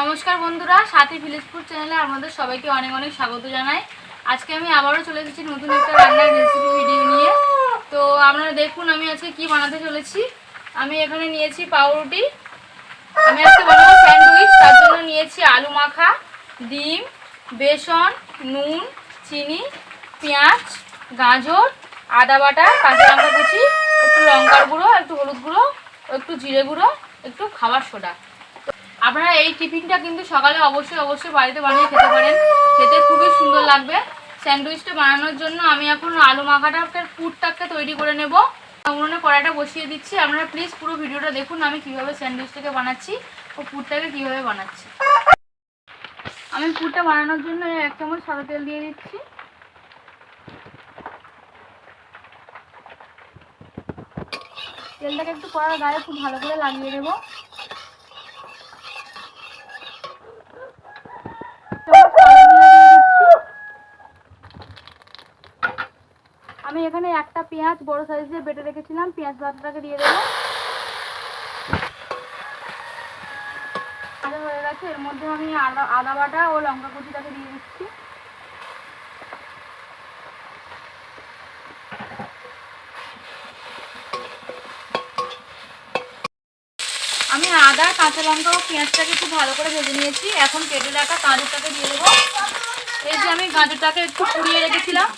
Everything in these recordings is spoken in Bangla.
নমস্কার বন্ধুরা, সাথী ভিলেজ ফুড চ্যানেলে আপনাদের সবাইকে অনেক অনেক স্বাগত জানাই। আজকে আমি আবারও চলে এসেছি নতুন একটা রান্নার রেসিপি ভিডিও নিয়ে। তো আপনারা দেখুন আমি আজকে কি বানাতে চলেছি। আমি এখানে নিয়েছি পাউরুটি, আমি আজকে বানাবো স্যান্ডউইচ। তার জন্য নিয়েছি আলু মাখা, ডিম, বেসন, নুন, চিনি, পেঁয়াজ, গাজর, আদা বাটা, কাঁচা লঙ্কা কুচি, একটু লঙ্কার গুঁড়ো, একটু হলুদ গুঁড়ো, একটু জিরে গুঁড়ো, একটু খাবার সোডা। আপনারা এই টিফিনটা কিন্তু সকালে অবশ্যই বাড়িতে বানিয়ে খেতে পারেন, খেতে খুবই সুন্দর লাগবে। স্যান্ডউইচটা বানানোর জন্য আমি এখন আলু মাখাটাকে পুরটাকে তৈরি করে নেব। উনুনে কড়াইটা বসিয়ে দিচ্ছি। আপনারা প্লিজ পুরো ভিডিওটা দেখুন আমি কিভাবে স্যান্ডউইচটাকে বানাচ্ছি ও পুরটাকে কিভাবে বানাচ্ছি। আমি পুরটা বানানোর জন্য 1 চামচ সাদা তেল দিয়ে দিচ্ছি। তেলটাকে একটু কড়ার গায়ে খুব ভালো করে লাগিয়ে দেবো। আমি এখানে একটা পেঁয়াজ বড় সাইজের বেটে রেখেছিলাম, পেঁয়াজ বাটাটাকে দিয়ে দেবো। হয়ে গেছে, এর মধ্যে আমি আদা বাটা ও লঙ্কা কুচিটাকে দিয়ে দিচ্ছি। আমি আদা, কাঁচা লঙ্কা ও পেঁয়াজটাকে খুব ভালো করে ভেজে নিয়েছি। এখন কেটে রাখা গাজরটাকে দিয়ে দেবো। এই যে আমি গাজরটাকে একটু পুড়িয়ে রেখেছিলাম।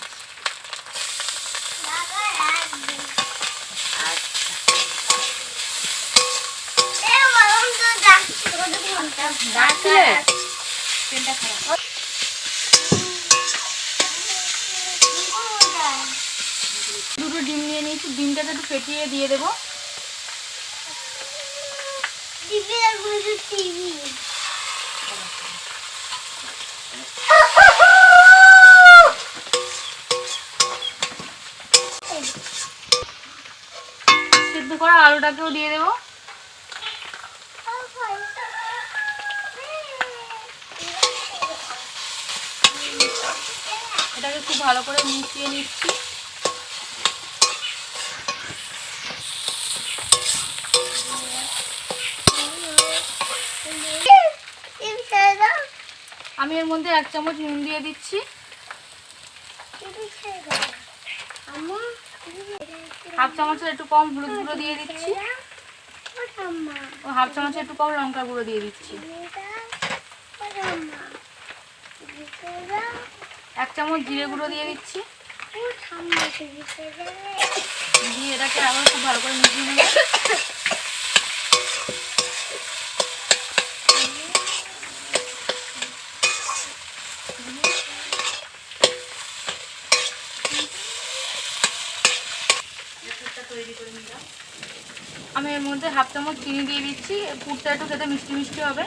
দুটো ডিম নিয়ে নিয়েছি, ডিমটাকে একটু ফেটিয়ে দিয়ে দেবো। সিদ্ধ করা আলুটাকেও দিয়ে দেবো। এটাকে খুব ভালো করে মিশিয়ে নিচ্ছি। আমি এর মধ্যে 1 চামচ নুন দিয়ে দিচ্ছি। হাফ চামচের একটু কম হলুদ গুঁড়ো দিয়ে দিচ্ছি ও হাফ চামচের একটু কম লঙ্কা গুঁড়ো দিয়ে দিচ্ছি। 1 চামচ জিরে গুঁড়ো দিয়ে দিচ্ছি। দিয়ে এটাকে আবার খুব ভালো করে মিশিয়ে নেব। আমি এর মধ্যে হাফ চামচ চিনি দিয়ে দিচ্ছি। পুরটা একটু খেতে মিষ্টি মিষ্টি হবে।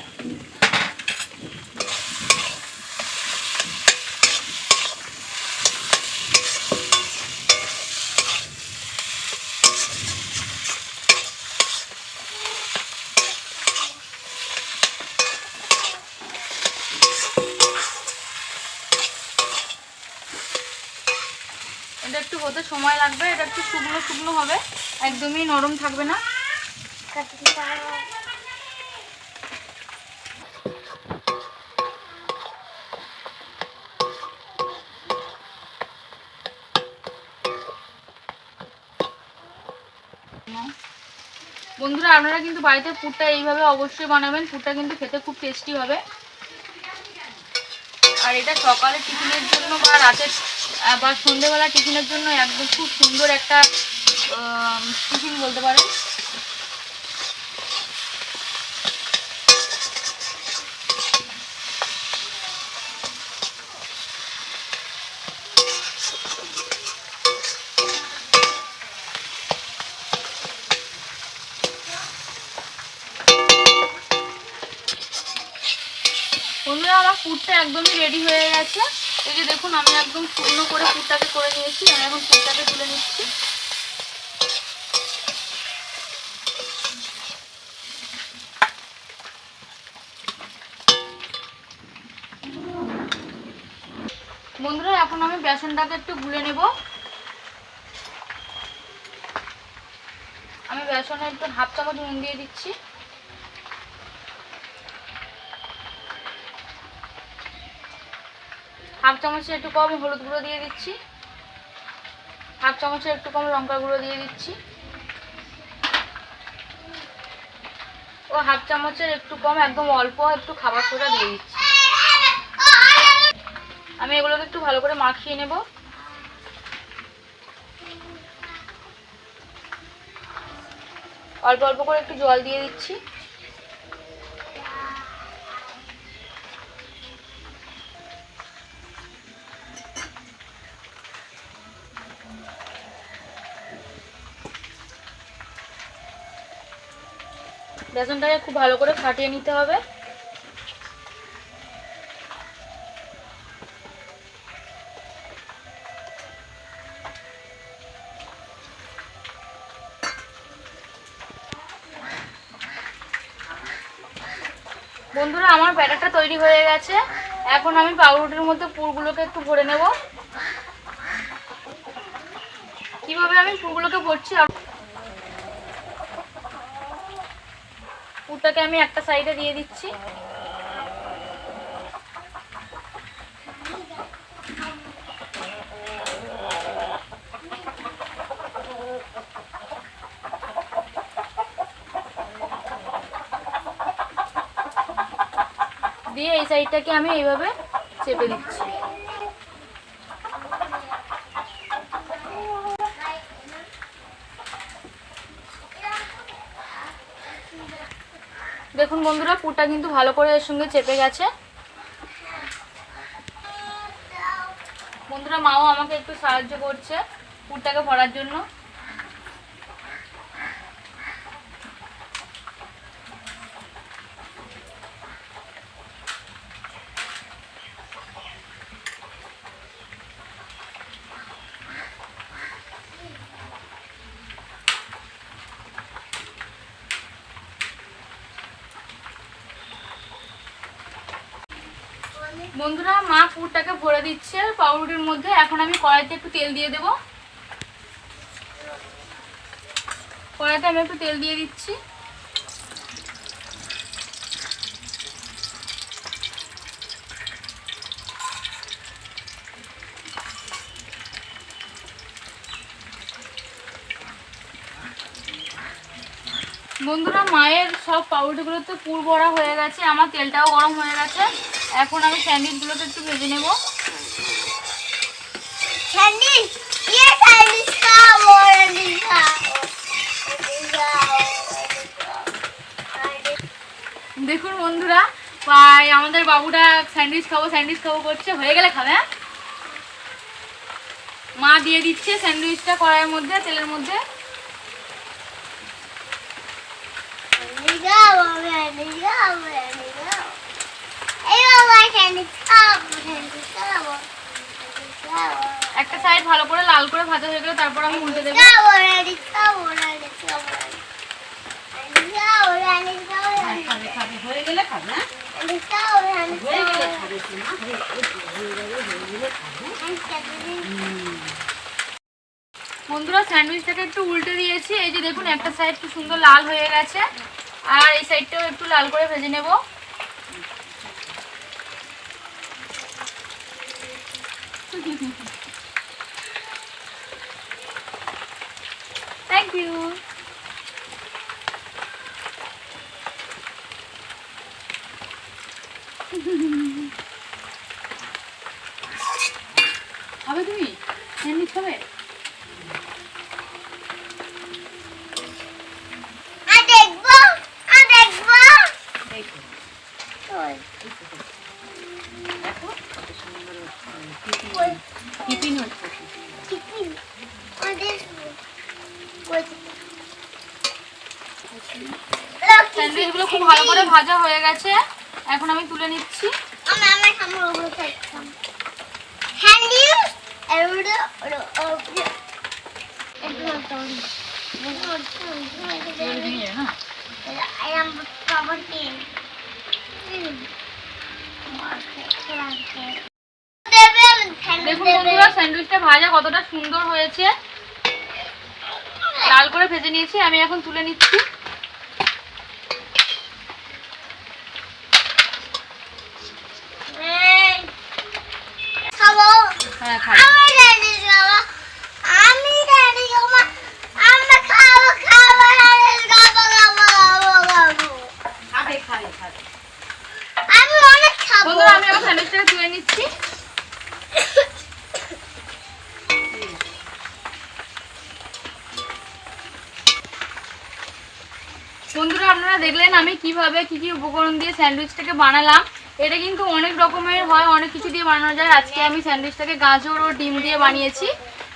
এটা একটু হতে সময় লাগবে, এটা একটু শুকনো শুকনো হবে, একদমই নরম থাকবে না। বন্ধুরা আপনারা কিন্তু বাড়িতে পুরটা এইভাবে অবশ্যই বানাবেন, পুরটা কিন্তু খেতে খুব টেস্টি হবে। আর এটা সকালে টিফিনের জন্য বা রাতের বা সন্ধ্যেবেলা টিফিনের জন্য একদম খুব সুন্দর একটা টিফিন বলতে পারেন। বন্ধুরা আমার পুরটা একদমই রেডি হয়ে গেছে। এই যে দেখুন আমি একদম শুকনো করে পুরটাকে করে নিয়েছি। আমি এখন পুরটাকে তুলে নিচ্ছি। বন্ধুরা এখন আমি বেসনটাকে একটু গুলে নেব। আমি বেসনে একটু হাফ চামচ নুন দিয়ে দিচ্ছি। হাফ চামচের একটু কম হলুদ গুঁড়ো দিয়ে দিচ্ছি, হাফ চামচের একটু কম লঙ্কা গুঁড়ো দিয়ে দিচ্ছি ও হাফ চামচের একটু কম একদম অল্প একটু খাবার সোডা দিয়ে দিচ্ছি। আমি এগুলোকে একটু ভালো করে মাখিয়ে নেব। অল্প অল্প করে একটু জল দিয়ে দিচ্ছি। বেসনটাকে খুব ভালো করে ফাটিয়ে নিতে হবে। বন্ধুরা আমার ব্যাটারটা তৈরি হয়ে গেছে। এখন আমি পাউরুটির মধ্যে পুরগুলোকে একটু ভরে নেব। কিভাবে আমি পুরগুলোকে ভরছি, পুরটাকে আমি একটা সাইডে দিয়ে দিচ্ছি। দিয়ে এই সাইডটাকে আমি এইভাবে চেপে দিচ্ছি। দেখুন বন্ধুরা পুরটা কিন্তু ভালো করে এর সঙ্গে চেপে গেছে। বন্ধুরা মাও আমাকে একটু সাহায্য করছে পুরটাকে ভরার জন্য। বন্ধুরা মা পুরটাকে ভরে দিচ্ছে পাউরুটির মধ্যে। এখন আমি কড়াইতে একটু তেল দিয়ে দেব। কড়াইতে আমি একটু তেল দিয়ে দিচ্ছি। বন্ধুরা মায়ের সব পাউরুটিগুলোতে পুর ভরা হয়ে গেছে, আমার তেলটাও গরম হয়ে গেছে। এখন আমি স্যান্ডউইচগুলোকে একটু ভেজে নেব। দেখুন বন্ধুরা ভাই আমাদের বাবুটা স্যান্ডউইচ খাবো করছে। হয়ে গেলে খাবে। মা দিয়ে দিচ্ছে স্যান্ডউইচটা কড়াইয়ের মধ্যে, তেলের মধ্যে। একটা সাইড ভালো করে লাল করে ভাজা হয়ে গেলে তারপর আমি উল্টে দেবো। বন্ধুরা স্যান্ডউইচটাকে একটু উল্টে দিয়েছি। এই যে দেখুন একটা সাইড কি সুন্দর লাল হয়ে গেছে, আর এই সাইডটাও একটু লাল করে ভেজে নেব। Thank you. খাবে তুমি স্যান্ডউইচ খাবে? স্যান্ডউইচগুলো খুব ভালো করে ভাজা হয়ে গেছে। এখন আমি তুলে নিচ্ছি। দেখুন বন্ধুরা স্যান্ডউইচটা ভাজা কতটা সুন্দর হয়েছে, লাল করে ভেজে নিয়েছি। আমি এখন তুলে নিচ্ছি। হ্যাঁ খাবে। বন্ধুরা আমি আমার স্যান্ডউইচটাকে তুলে নিচ্ছি। বন্ধুরা আপনারা দেখলেন আমি কিভাবে কি কি উপকরণ দিয়ে স্যান্ডউইচটাকে বানালাম। এটা কিন্তু অনেক রকমের হয়, অনেক কিছু দিয়ে বানানো যায়। আজকে আমি স্যান্ডউইচটাকে গাজর ও ডিম দিয়ে বানিয়েছি।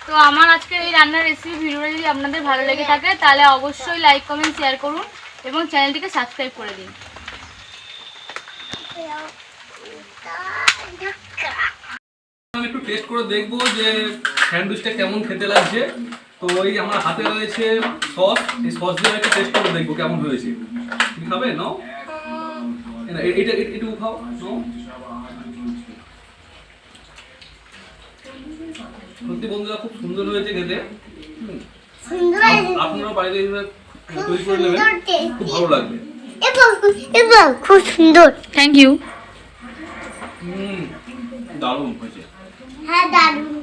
তো আমার আজকের এই রান্নার রেসিপি ভিডিওটা যদি আপনাদের ভালো লেগে থাকে তাহলে অবশ্যই লাইক কমেন্ট শেয়ার করুন এবং চ্যানেলটিকে সাবস্ক্রাইব করে দিন। আমি একটু টেস্ট করে দেখবো যে স্যান্ডউইচটা কেমন খেতে লাগছে। তো এই আমার হাতে রয়েছে সস, এই সস দিয়ে একটু টেস্ট করে দেখবো কেমন হয়েছে। তুমি খাবে? নাও, এটা একটু খাও, নাও। সত্যি বন্ধুরা খুব সুন্দর হয়েছে খেতে। আপনারাও বাড়িতে তৈরি করে নেবেন, খুব ভালো লাগবে এবং খুব সুন্দর। Thank you. দারুণ হয়েছে। হ্যাঁ দারুণ।